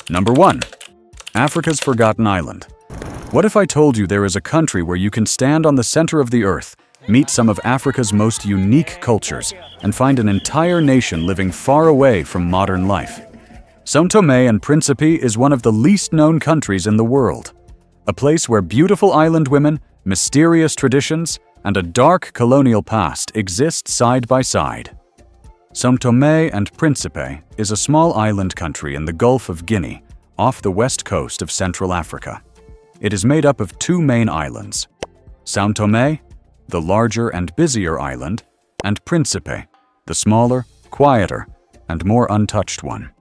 Number 1. Africa's Forgotten Island. What if I told you there is a country where you can stand on the center of the earth, meet some of Africa's most unique cultures, and find an entire nation living far away from modern life? São Tomé and Príncipe is one of the least known countries in the world. A place where beautiful island women, mysterious traditions, and a dark colonial past exist side by side. São Tomé and Príncipe is a small island country in the Gulf of Guinea, off the west coast of Central Africa. It is made up of 2 main islands: São Tomé, the larger and busier island, and Príncipe, the smaller, quieter, and more untouched one.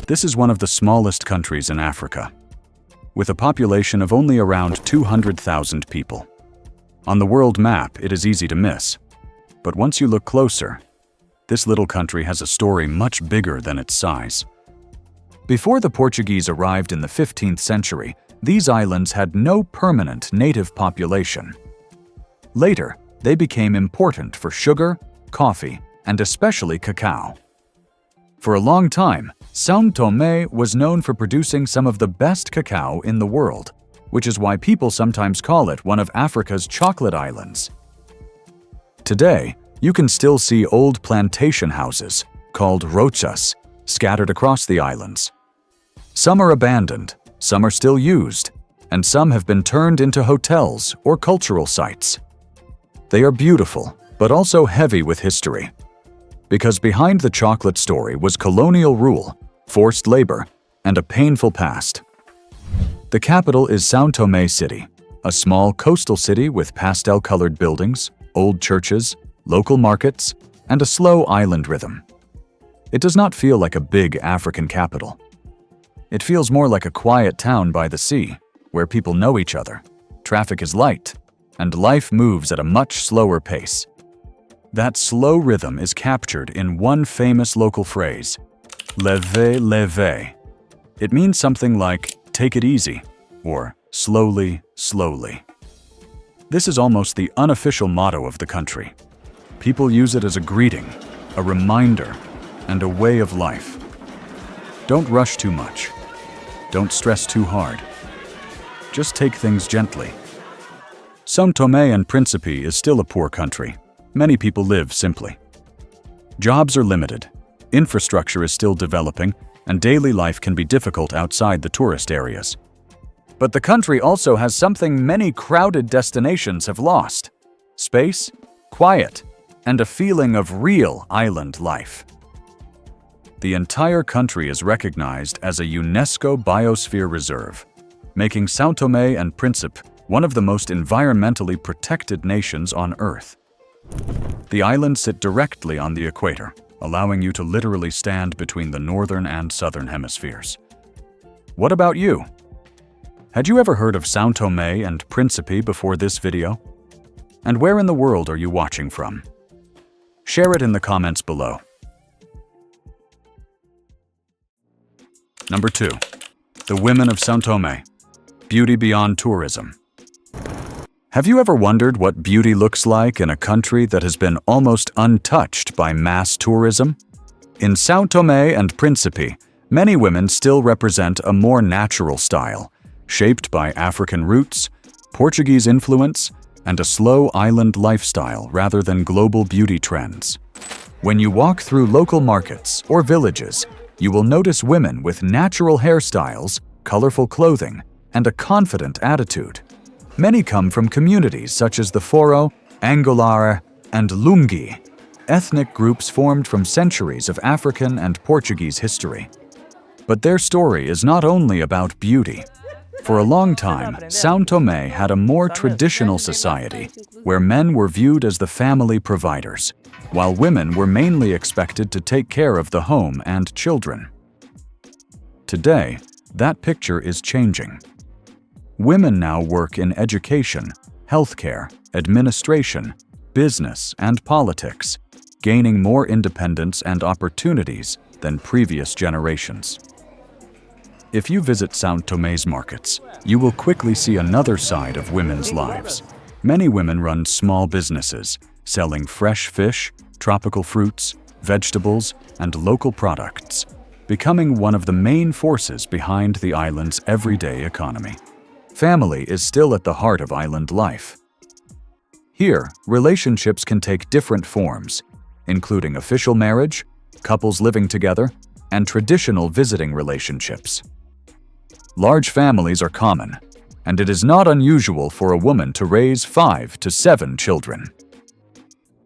This is one of the smallest countries in Africa, with a population of only around 200,000 people. On the world map, it is easy to miss, but once you look closer, this little country has a story much bigger than its size. Before the Portuguese arrived in the 15th century, these islands had no permanent native population. Later, they became important for sugar, coffee, and especially cacao. For a long time, São Tomé was known for producing some of the best cacao in the world, which is why people sometimes call it one of Africa's chocolate islands. Today, you can still see old plantation houses, called rochas, scattered across the islands. Some are abandoned, some are still used, and some have been turned into hotels or cultural sites. They are beautiful, but also heavy with history. Because behind the chocolate story was colonial rule, forced labor, and a painful past. The capital is São Tomé City, a small coastal city with pastel-colored buildings, old churches, local markets, and a slow island rhythm. It does not feel like a big African capital. It feels more like a quiet town by the sea, where people know each other, traffic is light, and life moves at a much slower pace. That slow rhythm is captured in one famous local phrase, leve, leve. It means something like, take it easy, or slowly, slowly. This is almost the unofficial motto of the country. People use it as a greeting, a reminder, and a way of life. Don't rush too much. Don't stress too hard. Just take things gently. São Tomé and Príncipe is still a poor country. Many people live simply. Jobs are limited, infrastructure is still developing, and daily life can be difficult outside the tourist areas. But the country also has something many crowded destinations have lost: space, quiet, and a feeling of real island life. The entire country is recognized as a UNESCO Biosphere Reserve, making São Tomé and Príncipe one of the most environmentally protected nations on Earth. The islands sit directly on the equator, allowing you to literally stand between the northern and southern hemispheres. What about you? Had you ever heard of São Tomé and Príncipe before this video? And where in the world are you watching from? Share it in the comments below. Number 2. The women of São Tomé. Beauty beyond tourism. Have you ever wondered what beauty looks like in a country that has been almost untouched by mass tourism? In São Tomé and Príncipe, many women still represent a more natural style, shaped by African roots, Portuguese influence, and a slow island lifestyle rather than global beauty trends. When you walk through local markets or villages, you will notice women with natural hairstyles, colorful clothing, and a confident attitude. Many come from communities such as the Foro, Angolare, and Lungi, ethnic groups formed from centuries of African and Portuguese history. But their story is not only about beauty. For a long time, São Tomé had a more traditional society, where men were viewed as the family providers, while women were mainly expected to take care of the home and children. Today, that picture is changing. Women now work in education, healthcare, administration, business, and politics, gaining more independence and opportunities than previous generations. If you visit São Tomé's markets, you will quickly see another side of women's lives. Many women run small businesses, selling fresh fish, tropical fruits, vegetables, and local products. becoming one of the main forces behind the island's everyday economy. Family is still at the heart of island life. Here, relationships can take different forms, including official marriage, couples living together, and traditional visiting relationships. Large families are common, and it is not unusual for a woman to raise 5 to 7 children.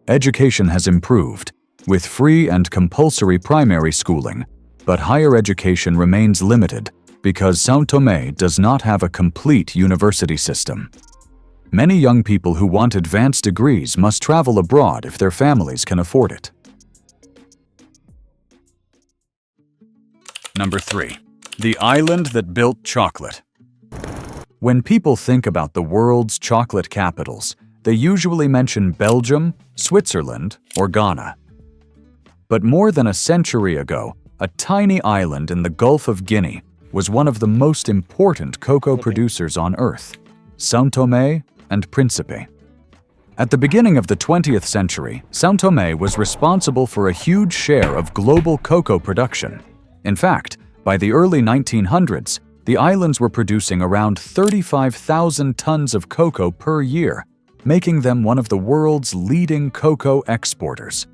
Education has improved, with free and compulsory primary schooling, but higher education remains limited because São Tomé does not have a complete university system. Many young people who want advanced degrees must travel abroad if their families can afford it. Number 3. The island that built chocolate. When people think about the world's chocolate capitals, they usually mention Belgium, Switzerland, or Ghana. But more than a century ago, a tiny island in the Gulf of Guinea was one of the most important cocoa producers on Earth, São Tomé and Príncipe. At the beginning of the 20th century, São Tomé was responsible for a huge share of global cocoa production. In fact, by the early 1900s, the islands were producing around 35,000 tons of cocoa per year, making them one of the world's leading cocoa exporters.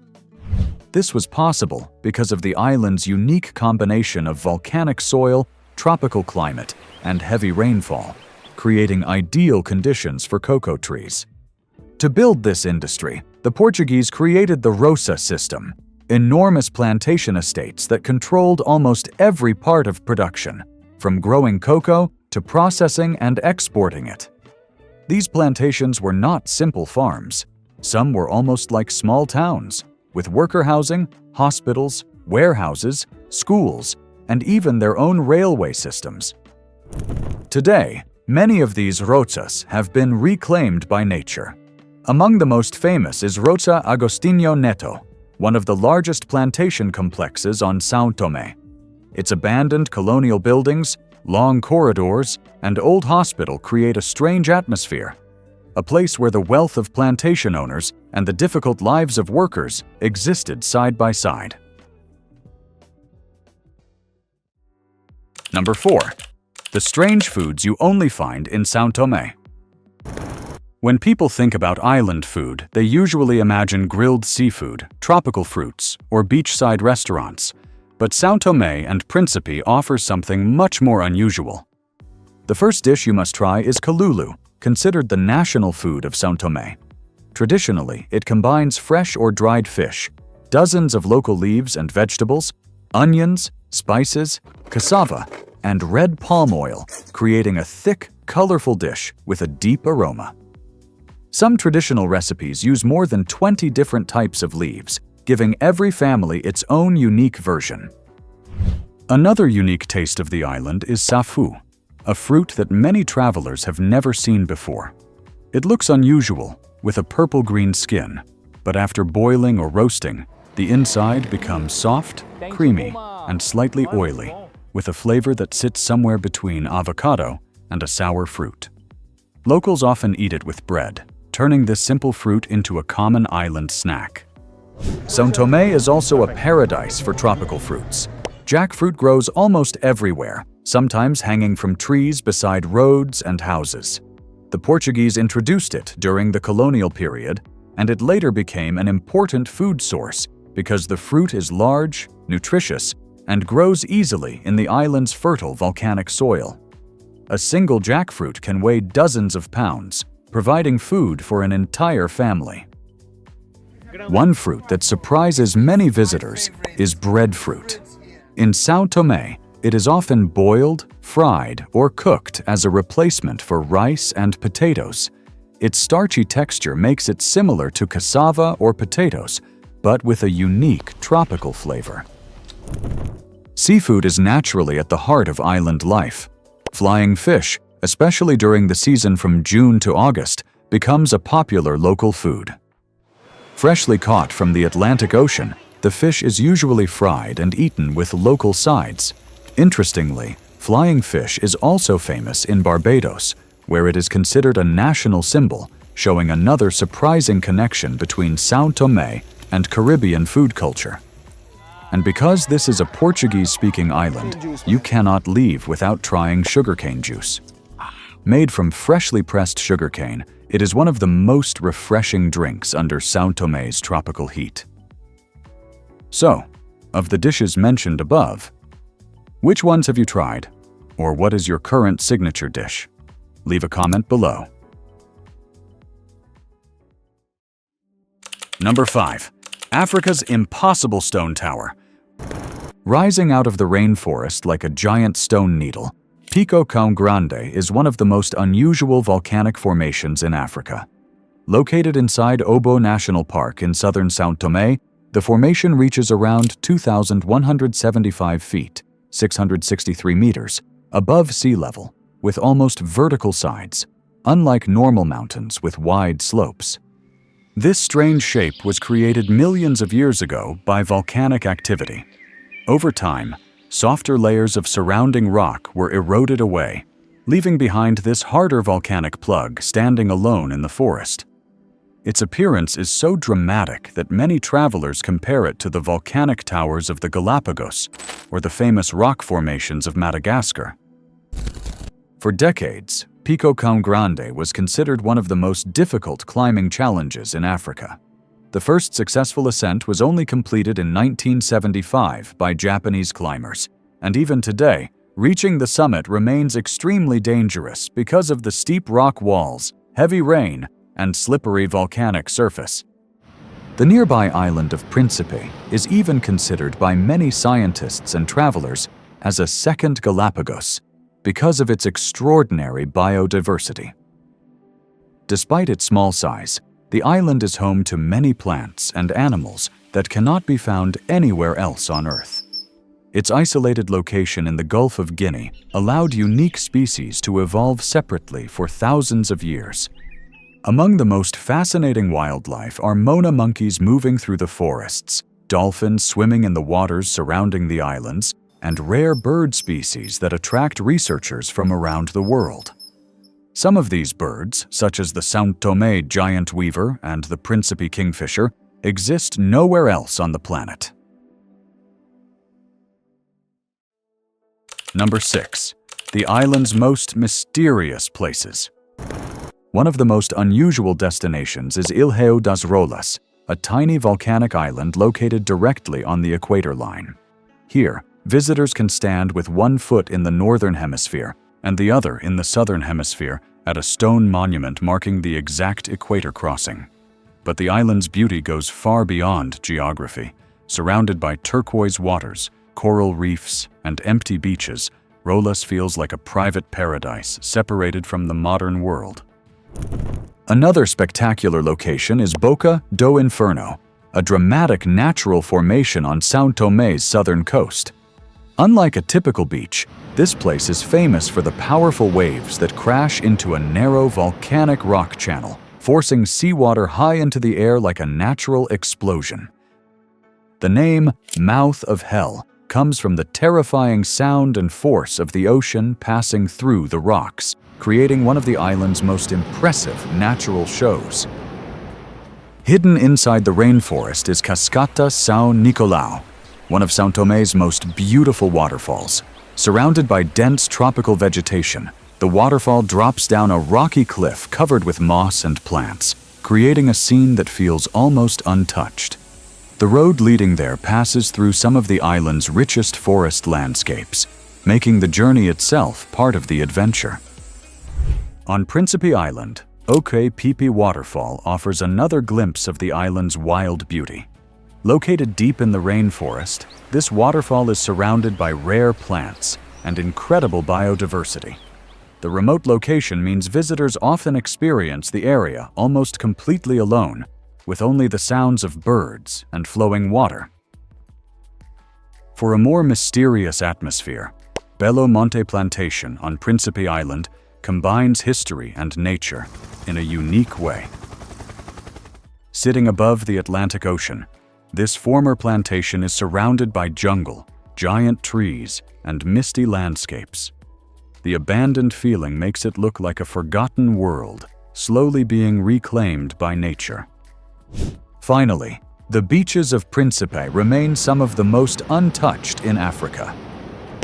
This was possible because of the island's unique combination of volcanic soil, tropical climate, and heavy rainfall, creating ideal conditions for cocoa trees. To build this industry, the Portuguese created the Roça system, enormous plantation estates that controlled almost every part of production, from growing cocoa to processing and exporting it. These plantations were not simple farms. Some were almost like small towns, with worker housing, hospitals, warehouses, schools, and even their own railway systems. Today, many of these roças have been reclaimed by nature. Among the most famous is Roça Agostinho Neto, one of the largest plantation complexes on São Tomé. Its abandoned colonial buildings, long corridors, and old hospital create a strange atmosphere, a place where the wealth of plantation owners and the difficult lives of workers existed side by side. Number 4. The strange foods you only find in São Tomé. When people think about island food, they usually imagine grilled seafood, tropical fruits, or beachside restaurants. But São Tomé and Príncipe offers something much more unusual. The first dish you must try is kalulu, considered the national food of São Tomé. Traditionally, it combines fresh or dried fish, dozens of local leaves and vegetables, onions, spices, cassava, and red palm oil, creating a thick, colorful dish with a deep aroma. Some traditional recipes use more than 20 different types of leaves, giving every family its own unique version. Another unique taste of the island is safu, a fruit that many travelers have never seen before. It looks unusual, with a purple-green skin, but after boiling or roasting, the inside becomes soft, creamy, and slightly oily, with a flavor that sits somewhere between avocado and a sour fruit. Locals often eat it with bread, turning this simple fruit into a common island snack. São Tomé is also a paradise for tropical fruits. Jackfruit grows almost everywhere, sometimes hanging from trees beside roads and houses. The Portuguese introduced it during the colonial period, and it later became an important food source because the fruit is large, nutritious, and grows easily in the island's fertile volcanic soil. A single jackfruit can weigh dozens of pounds, providing food for an entire family. One fruit that surprises many visitors is breadfruit. In São Tomé, it is often boiled, fried, or cooked as a replacement for rice and potatoes. Its starchy texture makes it similar to cassava or potatoes, but with a unique tropical flavor. Seafood is naturally at the heart of island life. Flying fish, especially during the season from June to August, becomes a popular local food. Freshly caught from the Atlantic Ocean, the fish is usually fried and eaten with local sides. Interestingly, flying fish is also famous in Barbados, where it is considered a national symbol, showing another surprising connection between São Tomé and Caribbean food culture. And because this is a Portuguese-speaking island, you cannot leave without trying sugarcane juice. Made from freshly pressed sugarcane, it is one of the most refreshing drinks under São Tomé's tropical heat. So, of the dishes mentioned above, which ones have you tried? Or what is your current signature dish? Leave a comment below. Number 5. Africa's impossible stone tower. Rising out of the rainforest like a giant stone needle, Pico Cão Grande is one of the most unusual volcanic formations in Africa. Located inside Obo National Park in southern São Tomé, the formation reaches around 2,175 feet, 663 meters, above sea level, with almost vertical sides, unlike normal mountains with wide slopes. This strange shape was created millions of years ago by volcanic activity. Over time, softer layers of surrounding rock were eroded away, leaving behind this harder volcanic plug standing alone in the forest. Its appearance is so dramatic that many travelers compare it to the volcanic towers of the Galapagos or the famous rock formations of Madagascar. For decades, Pico Cão Grande was considered one of the most difficult climbing challenges in Africa. The first successful ascent was only completed in 1975 by Japanese climbers, and even today, reaching the summit remains extremely dangerous because of the steep rock walls, heavy rain, and slippery volcanic surface. The nearby island of Príncipe is even considered by many scientists and travelers as a second Galapagos because of its extraordinary biodiversity. Despite its small size, the island is home to many plants and animals that cannot be found anywhere else on Earth. Its isolated location in the Gulf of Guinea allowed unique species to evolve separately for thousands of years. Among the most fascinating wildlife are Mona monkeys moving through the forests, dolphins swimming in the waters surrounding the islands, and rare bird species that attract researchers from around the world. Some of these birds, such as the São Tomé giant weaver and the principe kingfisher, exist nowhere else on the planet. Number 6. The island's most mysterious places. One of the most unusual destinations is Ilhéu das Rolas, a tiny volcanic island located directly on the equator line. Here, visitors can stand with one foot in the northern hemisphere and the other in the southern hemisphere at a stone monument marking the exact equator crossing. But the island's beauty goes far beyond geography. Surrounded by turquoise waters, coral reefs, and empty beaches, Rolas feels like a private paradise separated from the modern world. Another spectacular location is Boca do Inferno, a dramatic natural formation on São Tomé's southern coast. Unlike a typical beach, this place is famous for the powerful waves that crash into a narrow volcanic rock channel, forcing seawater high into the air like a natural explosion. The name Mouth of Hell comes from the terrifying sound and force of the ocean passing through the rocks, creating one of the island's most impressive natural shows. Hidden inside the rainforest is Cascata São Nicolau, one of São Tomé's most beautiful waterfalls. Surrounded by dense tropical vegetation, the waterfall drops down a rocky cliff covered with moss and plants, creating a scene that feels almost untouched. The road leading there passes through some of the island's richest forest landscapes, making the journey itself part of the adventure. On Principe Island, OK Pipi Waterfall offers another glimpse of the island's wild beauty. Located deep in the rainforest, this waterfall is surrounded by rare plants and incredible biodiversity. The remote location means visitors often experience the area almost completely alone, with only the sounds of birds and flowing water. For a more mysterious atmosphere, Belo Monte Plantation on Principe Island combines history and nature in a unique way. Sitting above the Atlantic Ocean, this former plantation is surrounded by jungle, giant trees, and misty landscapes. The abandoned feeling makes it look like a forgotten world, slowly being reclaimed by nature. Finally, The beaches of Principe remain some of the most untouched in Africa.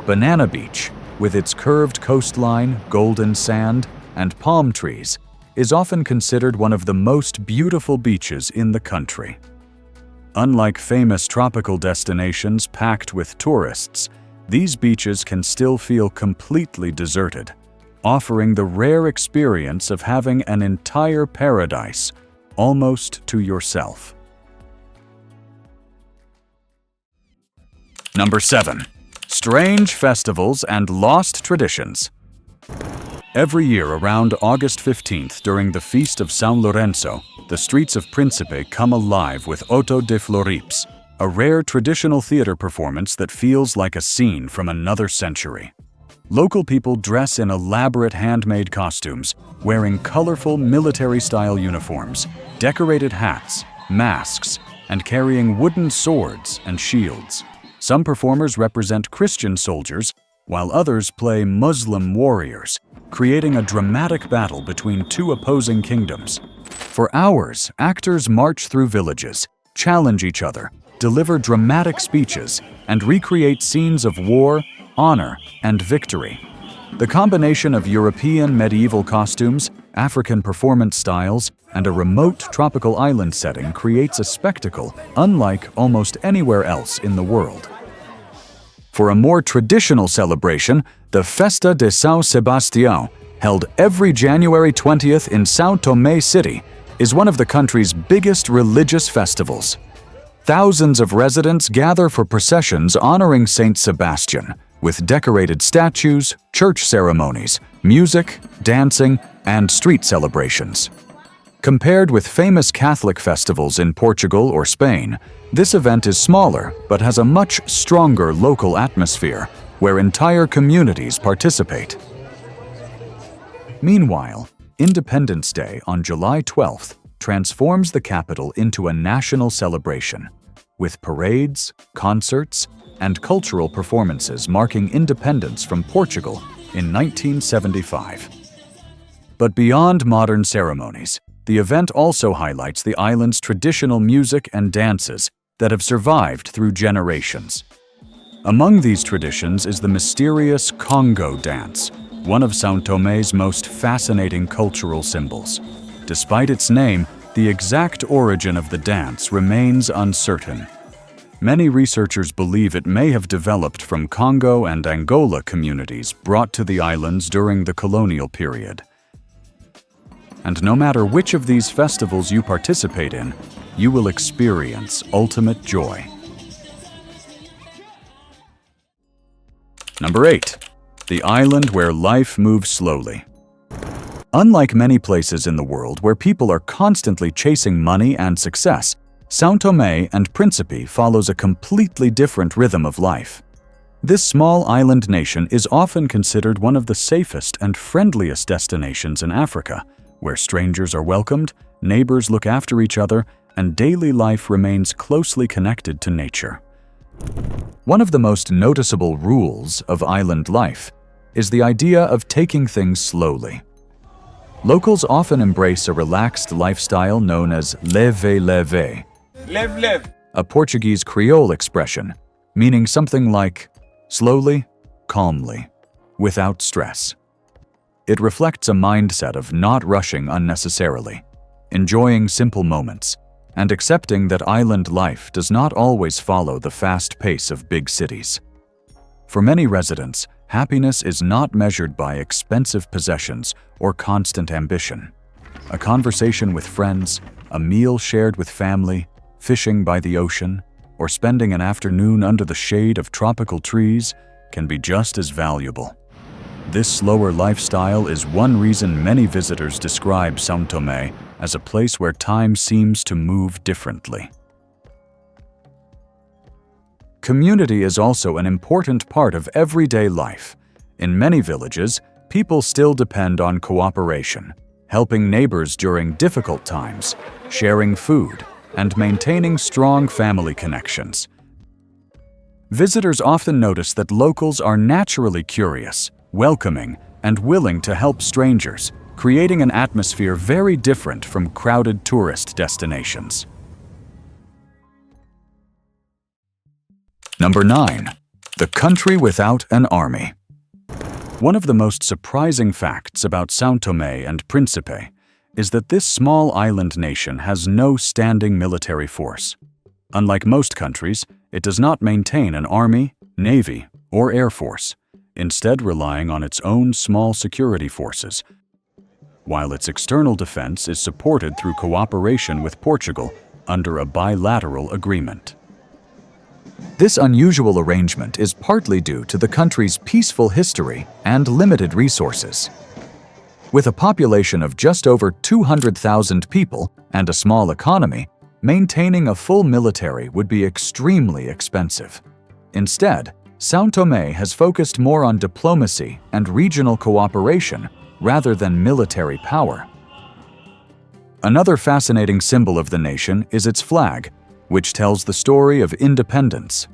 Banana Beach, with its curved coastline, golden sand, and palm trees, is often considered one of the most beautiful beaches in the country. Unlike famous tropical destinations packed with tourists, these beaches can still feel completely deserted, offering the rare experience of having an entire paradise almost to yourself. Number 7. Strange festivals and lost traditions. Every year around August 15th during the Feast of São Lourenço, the streets of Principe come alive with Auto de Florips, a rare traditional theater performance that feels like a scene from another century. Local people dress in elaborate handmade costumes, wearing colorful military-style uniforms, decorated hats, masks, and carrying wooden swords and shields. Some performers represent Christian soldiers, while others play Muslim warriors, creating a dramatic battle between two opposing kingdoms. For hours, actors march through villages, challenge each other, deliver dramatic speeches, and recreate scenes of war, honor, and victory. The combination of European medieval costumes, African performance styles, and a remote tropical island setting creates a spectacle unlike almost anywhere else in the world. For a more traditional celebration, the Festa de São Sebastião, held every January 20th in São Tomé City, is one of the country's biggest religious festivals. Thousands of residents gather for processions honoring Saint Sebastian, with decorated statues, church ceremonies, music, dancing, and street celebrations. Compared with famous Catholic festivals in Portugal or Spain, this event is smaller but has a much stronger local atmosphere, where entire communities participate. Meanwhile, Independence Day on July 12th transforms the capital into a national celebration, with parades, concerts, and cultural performances marking independence from Portugal in 1975. But beyond modern ceremonies, the event also highlights the island's traditional music and dances that have survived through generations. Among these traditions is the mysterious Congo dance, one of São Tomé's most fascinating cultural symbols. Despite its name, the exact origin of the dance remains uncertain. Many researchers believe it may have developed from Congo and Angola communities brought to the islands during the colonial period. And no matter which of these festivals you participate in, you will experience ultimate joy. Number 8. The island where life moves slowly. Unlike many places in the world where people are constantly chasing money and success, São Tomé and Príncipe follows a completely different rhythm of life. This small island nation is often considered one of the safest and friendliest destinations in Africa, where strangers are welcomed, neighbors look after each other, and daily life remains closely connected to nature. One of the most noticeable rules of island life is the idea of taking things slowly. Locals often embrace a relaxed lifestyle known as leve, a Portuguese Creole expression, meaning something like slowly, calmly, without stress. It reflects a mindset of not rushing unnecessarily, enjoying simple moments, and accepting that island life does not always follow the fast pace of big cities. For many residents, happiness is not measured by expensive possessions or constant ambition. A conversation with friends, a meal shared with family, fishing by the ocean, or spending an afternoon under the shade of tropical trees can be just as valuable. This slower lifestyle is one reason many visitors describe São Tomé as a place where time seems to move differently. Community is also an important part of everyday life. In many villages, people still depend on cooperation, helping neighbors during difficult times, sharing food, and maintaining strong family connections. Visitors often notice that locals are naturally curious, welcoming, and willing to help strangers, creating an atmosphere very different from crowded tourist destinations. Number 9. The country without an army. One of the most surprising facts about São Tomé and Príncipe is that this small island nation has no standing military force. Unlike most countries, it does not maintain an army, navy, or air force, instead relying on its own small security forces, while its external defense is supported through cooperation with Portugal under a bilateral agreement. This unusual arrangement is partly due to the country's peaceful history and limited resources. With a population of just over 200,000 people and a small economy, maintaining a full military would be extremely expensive. Instead, São Tomé has focused more on diplomacy and regional cooperation rather than military power. Another fascinating symbol of the nation is its flag, which tells the story of independence.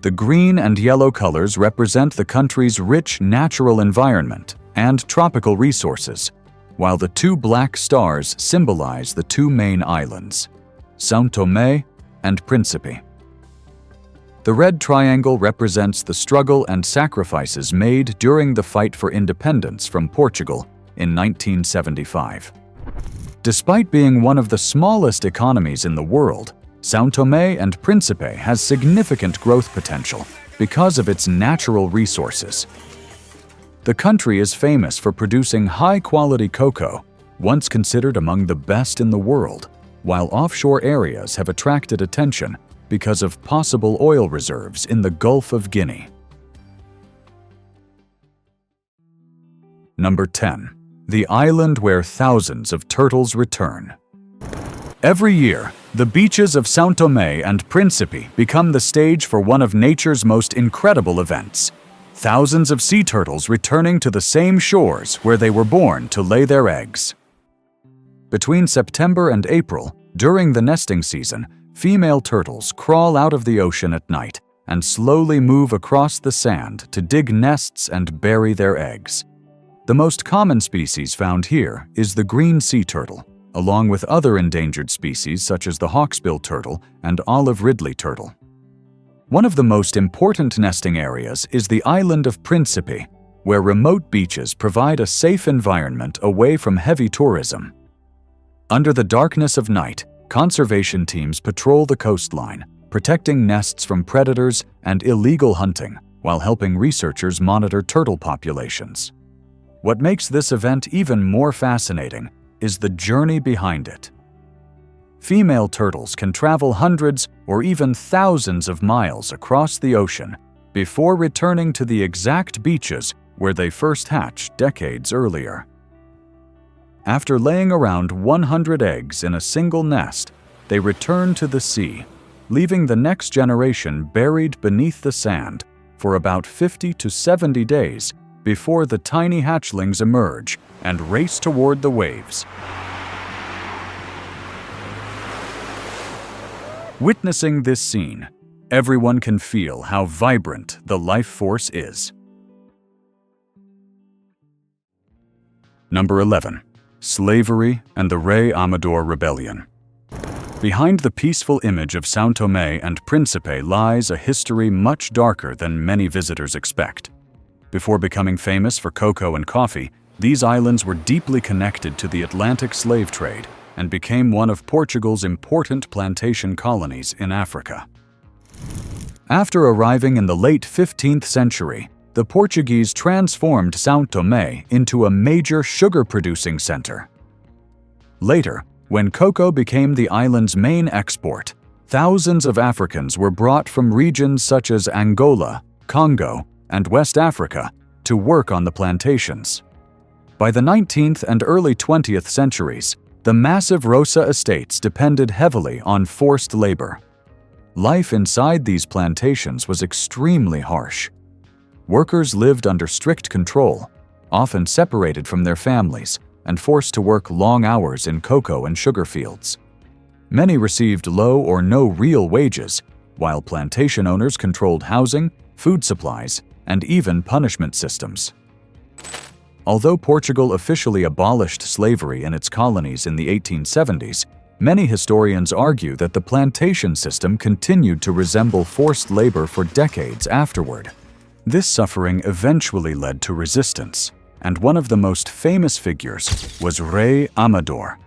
The green and yellow colors represent the country's rich natural environment and tropical resources, while the two black stars symbolize the two main islands, São Tomé and Príncipe. The red triangle represents the struggle and sacrifices made during the fight for independence from Portugal in 1975. Despite being one of the smallest economies in the world, São Tomé and Príncipe has significant growth potential because of its natural resources. The country is famous for producing high-quality cocoa, once considered among the best in the world, while offshore areas have attracted attention because of possible oil reserves in the Gulf of Guinea. Number 10. The island where thousands of turtles return. Every year, the beaches of São Tomé and Príncipe become the stage for one of nature's most incredible events. Thousands of sea turtles returning to the same shores where they were born to lay their eggs. Between September and April, during the nesting season, female turtles crawl out of the ocean at night and slowly move across the sand to dig nests and bury their eggs. The most common species found here is the green sea turtle, along with other endangered species such as the hawksbill turtle and olive ridley turtle. One of the most important nesting areas is the island of Príncipe, where remote beaches provide a safe environment away from heavy tourism. Under the darkness of night, conservation teams patrol the coastline, protecting nests from predators and illegal hunting, while helping researchers monitor turtle populations. What makes this event even more fascinating is the journey behind it. Female turtles can travel hundreds or even thousands of miles across the ocean before returning to the exact beaches where they first hatched decades earlier. After laying around 100 eggs in a single nest, they return to the sea, leaving the next generation buried beneath the sand for about 50 to 70 days before the tiny hatchlings emerge and race toward the waves. Witnessing this scene, everyone can feel how vibrant the life force is. Number 11. Slavery and the Rei Amador Rebellion. Behind the peaceful image of São Tomé and Príncipe lies a history much darker than many visitors expect. Before becoming famous for cocoa and coffee, these islands were deeply connected to the Atlantic slave trade and became one of Portugal's important plantation colonies in Africa. After arriving in the late 15th century, the Portuguese transformed São Tomé into a major sugar-producing center. Later, when cocoa became the island's main export, thousands of Africans were brought from regions such as Angola, Congo, and West Africa to work on the plantations. By the 19th and early 20th centuries, the massive Roça estates depended heavily on forced labor. Life inside these plantations was extremely harsh. Workers lived under strict control, often separated from their families and forced to work long hours in cocoa and sugar fields. Many received low or no real wages, while plantation owners controlled housing, food supplies, and even punishment systems. Although Portugal officially abolished slavery in its colonies in the 1870s, Many historians argue that the plantation system continued to resemble forced labor for decades afterward. This suffering eventually led to resistance, and one of the most famous figures was Rei Amador,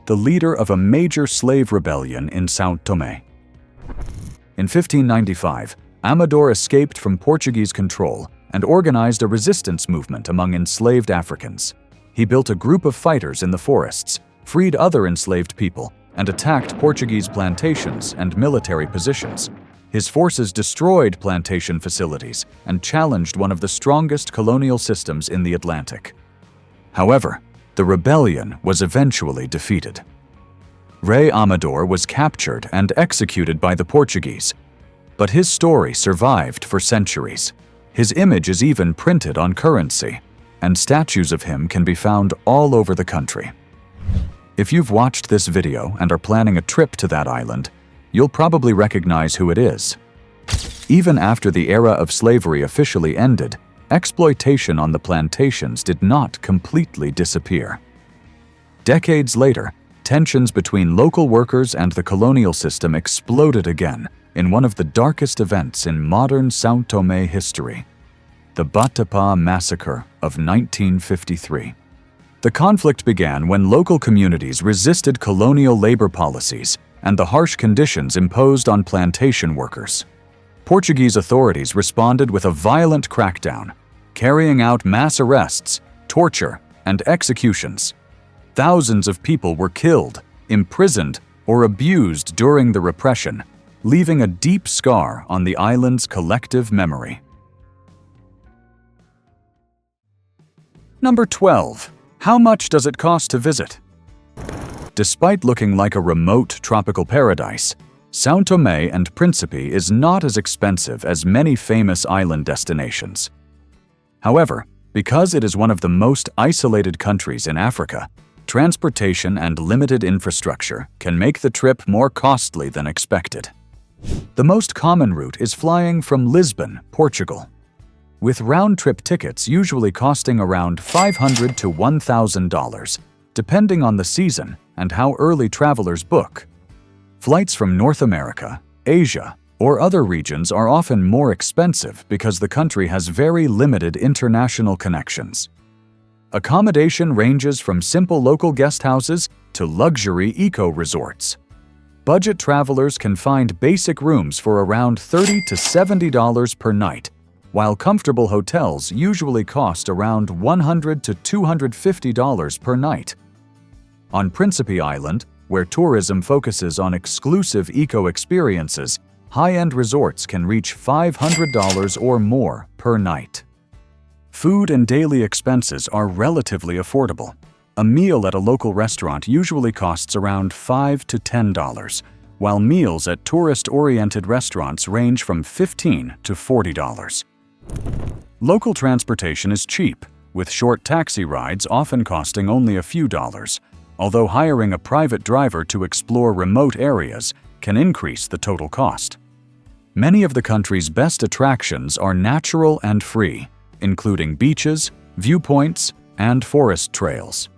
the leader of a major slave rebellion in São Tomé. In 1595, Amador escaped from Portuguese control and organized a resistance movement among enslaved Africans. He built a group of fighters in the forests, freed other enslaved people, and attacked Portuguese plantations and military positions. His forces destroyed plantation facilities and challenged one of the strongest colonial systems in the Atlantic. However, the rebellion was eventually defeated. Rei Amador was captured and executed by the Portuguese, but his story survived for centuries. His image is even printed on currency, and statues of him can be found all over the country. If you've watched this video and are planning a trip to that island, you'll probably recognize who it is. Even after the era of slavery officially ended, exploitation on the plantations did not completely disappear. Decades later, tensions between local workers and the colonial system exploded again in one of the darkest events in modern São Tomé history, the Batapa Massacre of 1953. The conflict began when local communities resisted colonial labor policies and the harsh conditions imposed on plantation workers. Portuguese authorities responded with a violent crackdown, carrying out mass arrests, torture, and executions. Thousands of people were killed, imprisoned, or abused during the repression, leaving a deep scar on the island's collective memory. Number 12. How much does it cost to visit? Despite looking like a remote tropical paradise, São Tomé and Príncipe is not as expensive as many famous island destinations. However, because it is one of the most isolated countries in Africa, transportation and limited infrastructure can make the trip more costly than expected. The most common route is flying from Lisbon, Portugal, with round-trip tickets usually costing around $500 to $1,000, depending on the season and how early travelers book. Flights from North America, Asia, or other regions are often more expensive because the country has very limited international connections. Accommodation ranges from simple local guest houses to luxury eco-resorts. Budget travelers can find basic rooms for around $30 to $70 per night, while comfortable hotels usually cost around $100 to $250 per night. On Príncipe Island, where tourism focuses on exclusive eco-experiences, high-end resorts can reach $500 or more per night. Food and daily expenses are relatively affordable. A meal at a local restaurant usually costs around $5 to $10, while meals at tourist-oriented restaurants range from $15 to $40. Local transportation is cheap, with short taxi rides often costing only a few dollars, although hiring a private driver to explore remote areas can increase the total cost. Many of the country's best attractions are natural and free, including beaches, viewpoints, and forest trails.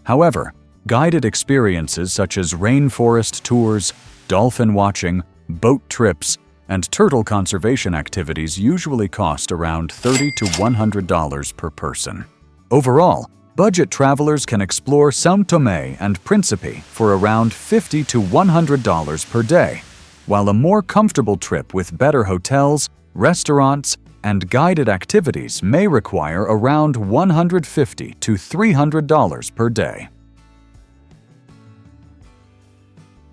However, guided experiences such as rainforest tours, dolphin watching, boat trips, and turtle conservation activities usually cost around $30 to $100 per person. Overall, budget travelers can explore São Tomé and Príncipe for around $50 to $100 per day, while a more comfortable trip with better hotels, restaurants, and guided activities may require around $150 to $300 per day.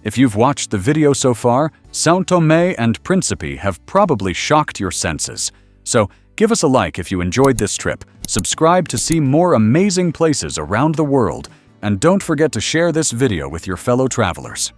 If you've watched the video so far, São Tomé and Príncipe have probably shocked your senses. So give us a like if you enjoyed this trip, subscribe to see more amazing places around the world, and don't forget to share this video with your fellow travelers.